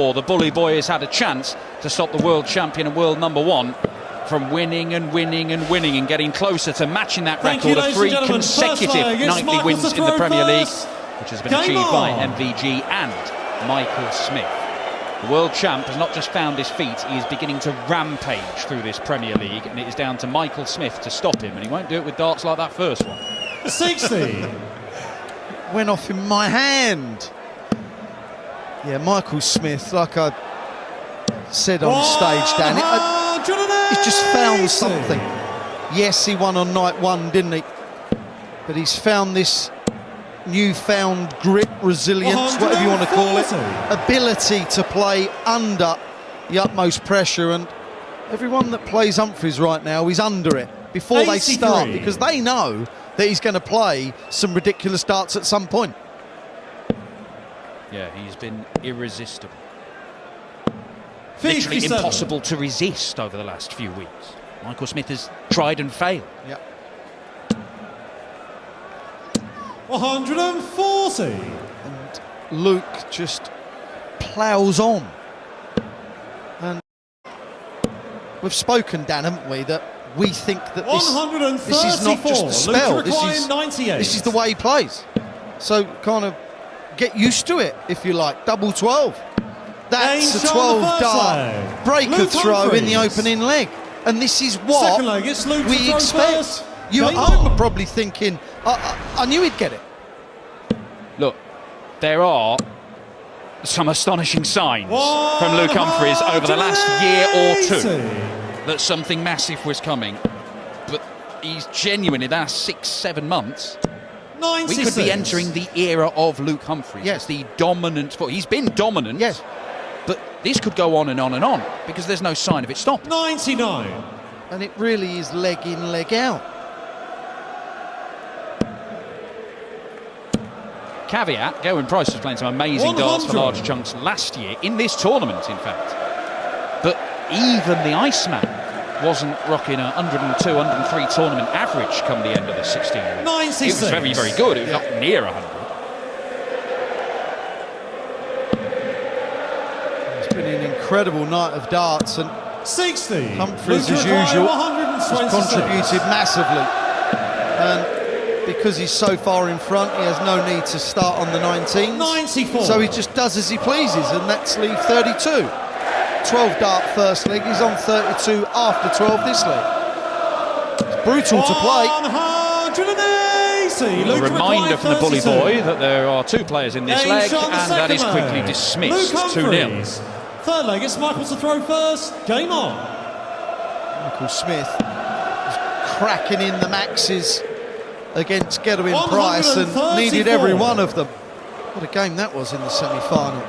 The bully boy has had a chance to stop the world champion and world #1 from winning and winning and winning and getting closer to matching that record of 3 consecutive nightly wins in the Premier League, which has been achieved by MVG and Michael Smith. The world champ has not just found his feet, he is beginning to rampage through this Premier League, and it is down to Michael Smith to stop him, and he won't do it with darts like that first one. 60. Went off in my hand. Yeah, Michael Smith, like I said on stage, Dan, he's just found something. Yes, he won on night 1, didn't he? But he's found this newfound grit, resilience, whatever you want to call it, ability to play under the utmost pressure, and everyone that plays Humphries right now is under it before they start, because they know that he's going to play some ridiculous darts at some point. Yeah, he's been irresistible. 57. Literally impossible to resist over the last few weeks. Michael Smith has tried and failed. Yep. 140. And Luke just ploughs on. And we've spoken, Dan, haven't we, that we think that this is not just a spell. This is the way he plays. So kind of get used to it, if you like. Double 12. That's a 12-dart breaker throw in the opening leg. And this is what we expect. You at home are probably thinking, I knew he'd get it. Look, there are some astonishing signs from Luke Humphries over the last year or two that something massive was coming. But he's genuinely, the last 6-7 months, 96. we could be entering the era of Luke Humphries. Yes. The dominant foot. He's been dominant. Yes. But this could go on and on and on because there's no sign of it stopping. 99. And it really is leg in, leg out. Caveat, Gerwyn Price was playing some amazing darts for large chunks last year, in this tournament, in fact. But even the Iceman wasn't rocking a 102, 103 tournament average come the end of the 16 weeks. 96. It was very, very good. It was up near 100. It's been an incredible night of darts, and 60. Humphries, as usual, has contributed massively. And because he's so far in front, he has no need to start on the 19s. 94. So he just does as he pleases, and that's leave 32. 12-dart first leg, he's on 32 after 12 this leg. It's brutal to play. 180. A reminder from the bully boy that there are 2 players in this leg, and that is quickly dismissed. 2-0. Third leg, it's Michael to throw first. Game on. Michael Smith is cracking in the maxes against Gerwyn Price and needed every one of them. What a game that was in the semi-final.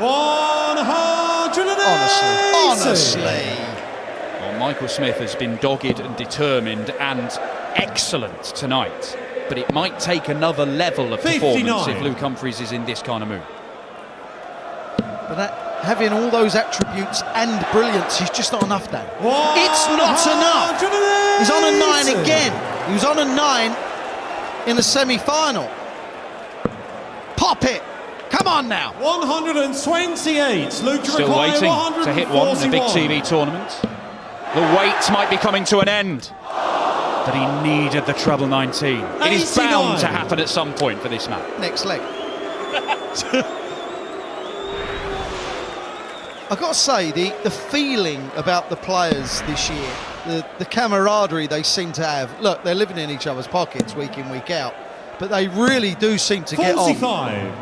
180. Honestly. Well, Michael Smith has been dogged and determined and excellent tonight, but it might take another level of performance if Luke Humphries is in this kind of mood. But having all those attributes and brilliance, he's just not enough, Dan. It's not enough. He's on a 9 again. He was on a 9 in the semi-final. Pop it. Come on now. 128. Luke Still waiting to hit one in a big TV tournament. The wait might be coming to an end, but he needed the treble 19. It is bound to happen at some point for this man. Next leg. I've got to say, the feeling about the players this year, the camaraderie they seem to have. Look, they're living in each other's pockets week in, week out, but they really do seem to get on.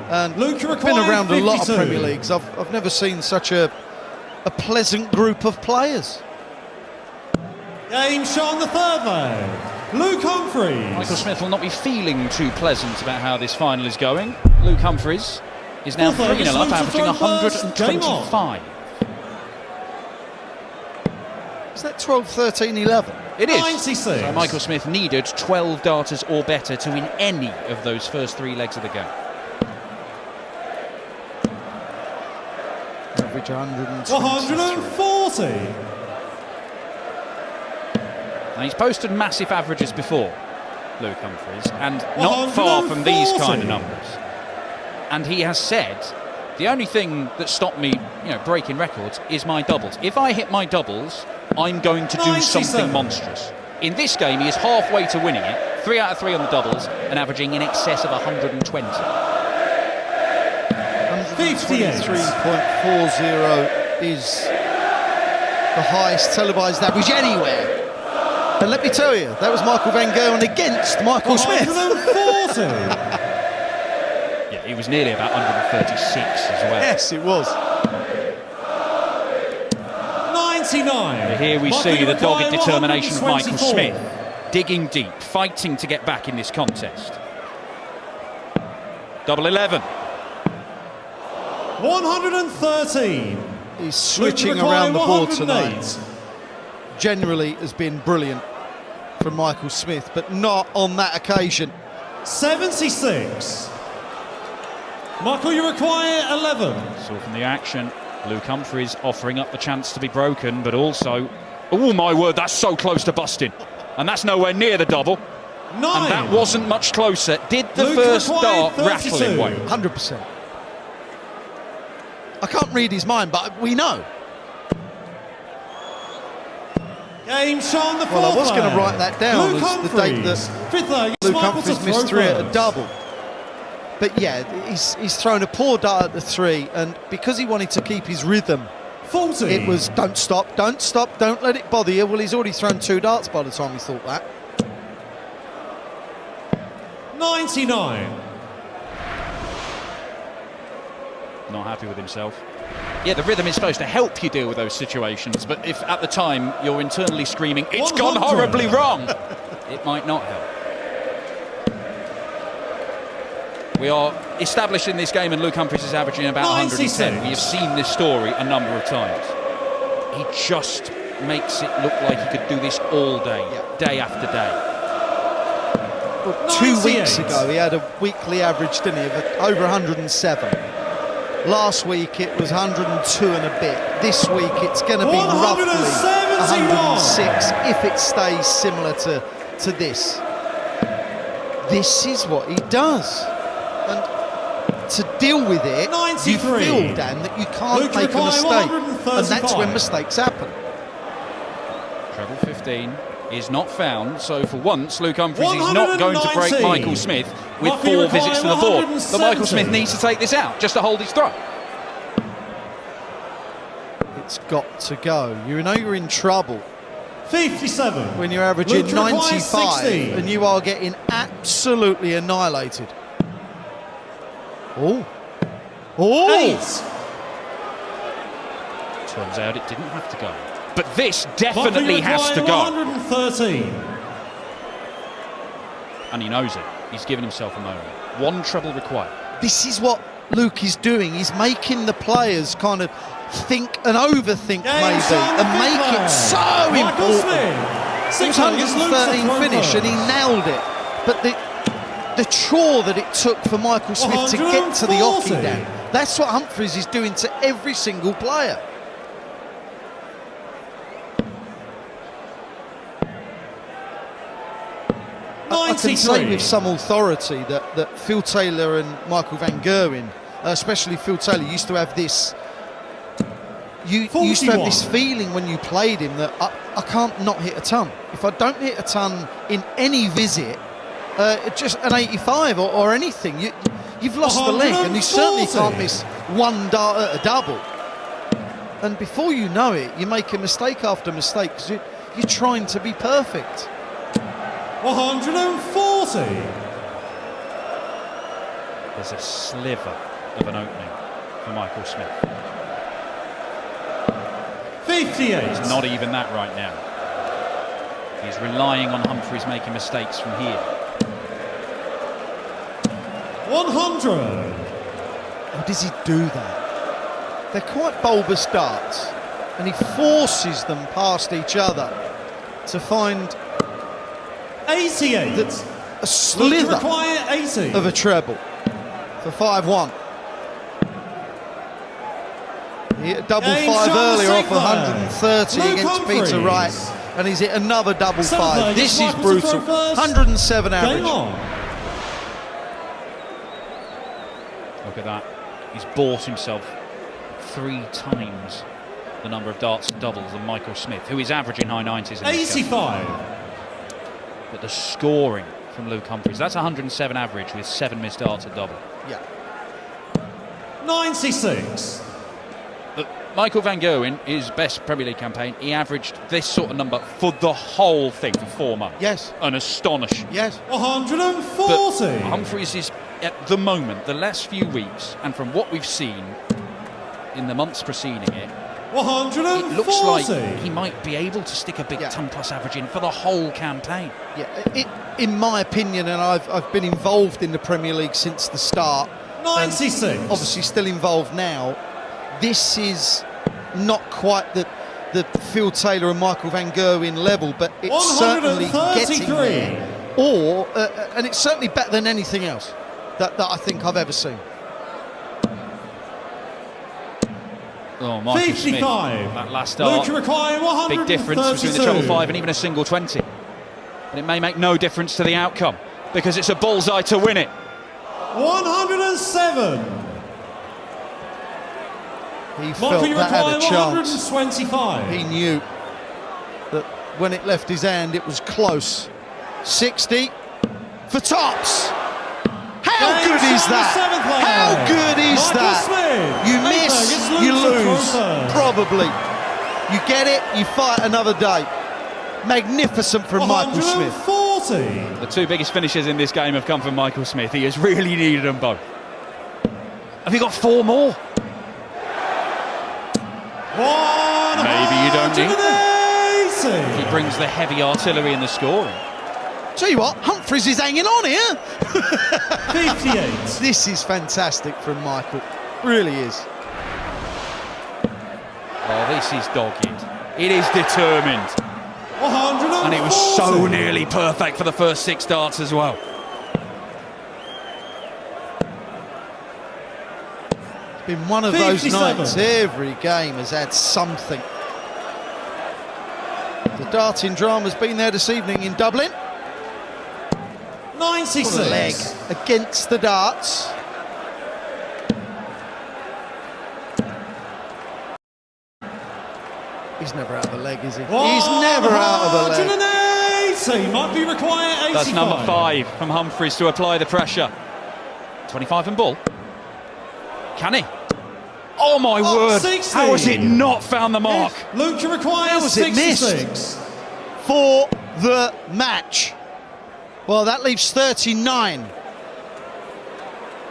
And I've been around a lot of Premier Leagues. I've never seen such a pleasant group of players. Game shot on the third leg. Luke Humphries. Michael Smith will not be feeling too pleasant about how this final is going. Luke Humphries is now 3-0 up, averaging 125. Is that 12, 13, 11? It is. 96. So Michael Smith needed 12 darters or better to win any of those first 3 legs of the game. Average 123. 140. Now, he's posted massive averages before, Luke Humphries, and not far from these kind of numbers. and he has said, the only thing that stopped me, breaking records is my doubles. If I hit my doubles, I'm going to do something monstrous. In this game, he is halfway to winning it, 3 out of 3 on the doubles, and averaging in excess of 120. 123.40 is the highest televised average anywhere. And let me tell you, that was Michael van Gerwen against Michael Smith. 140. Yeah, he was nearly about 136 as well. Yes, it was. 99. Here we see the dogged determination of Michael Smith, digging deep, fighting to get back in this contest. Double 11. 113. He's switching around the board tonight. Generally has been brilliant from Michael Smith, but not on that occasion. 76. Michael, you require 11. So from the action, Luke Humphries offering up the chance to be broken, but also, oh my word, that's so close to busting. And that's nowhere near the double. 9. And that wasn't much closer. Did the first dart rattle him, Wayne? 100%. I can't read his mind, but we know. Game Sean the fourth. Well, I was going to write that down Luke as Humphries. the date that Fifth leg, Luke Michael Humphries to missed throw 3 at a first. double. But yeah, he's thrown a poor dart at the 3, and because he wanted to keep his rhythm, 40. it was don't stop, don't let it bother you. Well, he's already thrown 2 darts by the time he thought that. 99. Not happy with himself. Yeah, the rhythm is supposed to help you deal with those situations, but if at the time you're internally screaming, it's 100. gone horribly wrong, it might not help. We are established in this game, and Luke Humphries is averaging about 110. We have seen this story a number of times. He just makes it look like he could do this all day, day after day. Well, 2 98. weeks ago, he had a weekly average, didn't he, of over 107. Last week, it was 102 and a bit. This week, it's going to be roughly 106 if it stays similar to this. This is what he does. And to deal with it, 93. you feel, Dan, that you can't Luke make a mistake. And that's 135. when mistakes happen. Treble 15 is not found, so for once Luke Humphries is not going to break 190. Michael Smith with Michael 4 visits to the board. But 170. Michael Smith needs to take this out just to hold his throw. It's got to go. You know you're in trouble 57. when you're averaging Luke requires 95 60. and you are getting absolutely annihilated. Oh. 8. Turns out it didn't have to go. But this definitely has to go. 113. And he knows it. He's given himself a moment. 1 treble required. This is what Luke is doing. He's making the players kind of think and overthink maybe and make it so important. It was 113 finish and he nailed it. But the chore that it took for Michael Smith to get to the offie, Dan, that's what Humphries is doing to every single player. I can say with some authority that Phil Taylor and Michael van Gerwen, especially Phil Taylor, used to have this. You used to have this feeling when you played him that I can't not hit a ton. If I don't hit a ton in any visit, just an 85 or anything, you've lost the leg, and you certainly can't miss 1 dart at a double. And before you know it, you make a mistake after mistake because you're trying to be perfect. 140. There's a sliver of an opening for Michael Smith. 58. It's not even that right now. He's relying on Humphries making mistakes from here. 100. How does he do that? They're quite bulbous darts, and he forces them past each other to find 88. a slither require 80. of a treble for 5-1. He hit a double Game 5 shot earlier off Sigler. 130 Luke against Humphries. Peter Wright, and he's hit another double 5. This is Michael to brutal. throw first. 107 average. Game on. Look at that. He's bought himself 3 times the number of darts and doubles than Michael Smith, who is averaging high 90s in this game. 85. But the scoring from Luke Humphries, that's 107 average with 7 missed darts at double. Yeah. 96. But Michael van Gerwen, in his best Premier League campaign, he averaged this sort of number for the whole thing for 4 months. Yes. An astonishing. Yes. 140. But Humphries is, at the moment, the last few weeks, and from what we've seen in the months preceding it, 140. it looks like he might be able to stick a big 10+ average in for the whole campaign. Yeah, in my opinion, and I've been involved in the Premier League since the start. 96. Obviously still involved now. This is not quite the Phil Taylor and Michael van Gerwen level, but it's certainly getting there. Or, and it's certainly better than anything else that I think I've ever seen. Oh, Michael 55. Smith, that last start, big difference between the treble 5 and even a single 20. And it may make no difference to the outcome because it's a bullseye to win it. 107. He felt that had a chance. 125. He knew that when it left his hand, it was close. 60 for tops. How good is that? How good is that? You miss, you lose, probably. You get it, you fight another day. Magnificent from Michael Smith. 140. The 2 biggest finishes in this game have come from Michael Smith. He has really needed them both. Have you got 4 more? Maybe you don't need them. He brings the heavy artillery in the scoring. Tell you what, Humphries is hanging on here. 58. This is fantastic from Michael. Really is. Oh, this is dogged. It is determined. 140. And it was so nearly perfect for the first 6 darts as well. It's been one of 57. those nights. Every game has had something. The darting drama's been there this evening in Dublin. 96. What a leg against the darts. He's never out of the leg, is he? He's never out of the leg. 180. Might be required 85. That's number 5 from Humphries to apply the pressure. 25 and ball. Can he? Oh my word! 60. How has it not found the mark? Luke, you require How was it 66. missed? For the match. Well, that leaves 39.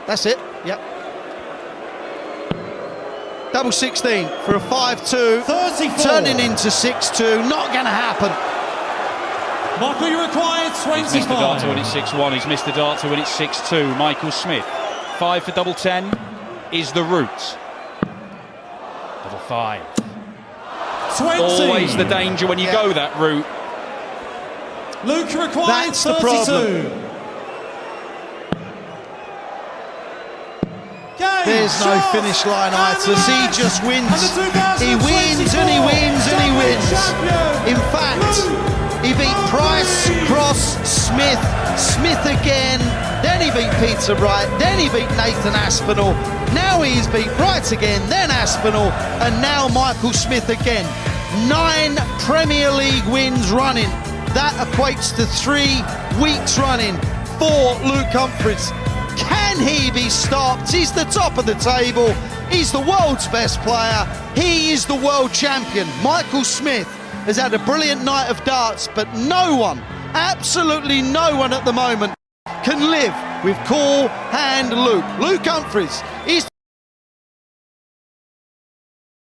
That's it. Yep. Double 16 for a 5-2. 34. Turning into 6-2. Not going to happen. Michael, you required 25. He's missed the dart to win it 6-1. He's missed the dart to win it 6-2. Michael Smith. 5 for double 10 is the route. Double 5. 20. Always the danger when you go that route. Luke required That's 32. the problem. There's no finish line, Itis. He just wins. He wins and he wins and he wins. In fact, he beat Price, Cross, Smith, Smith again. Then he beat Peter Wright. Then he beat Nathan Aspinall. Now he's beat Wright again, then Aspinall, and now Michael Smith again. 9 Premier League wins running. That equates to 3 weeks running for Luke Humphries. Can he be stopped? He's the top of the table. He's the world's best player. He is the world champion. Michael Smith has had a brilliant night of darts, but no one, absolutely no one at the moment, can live with cool hand Luke. Luke Humphries is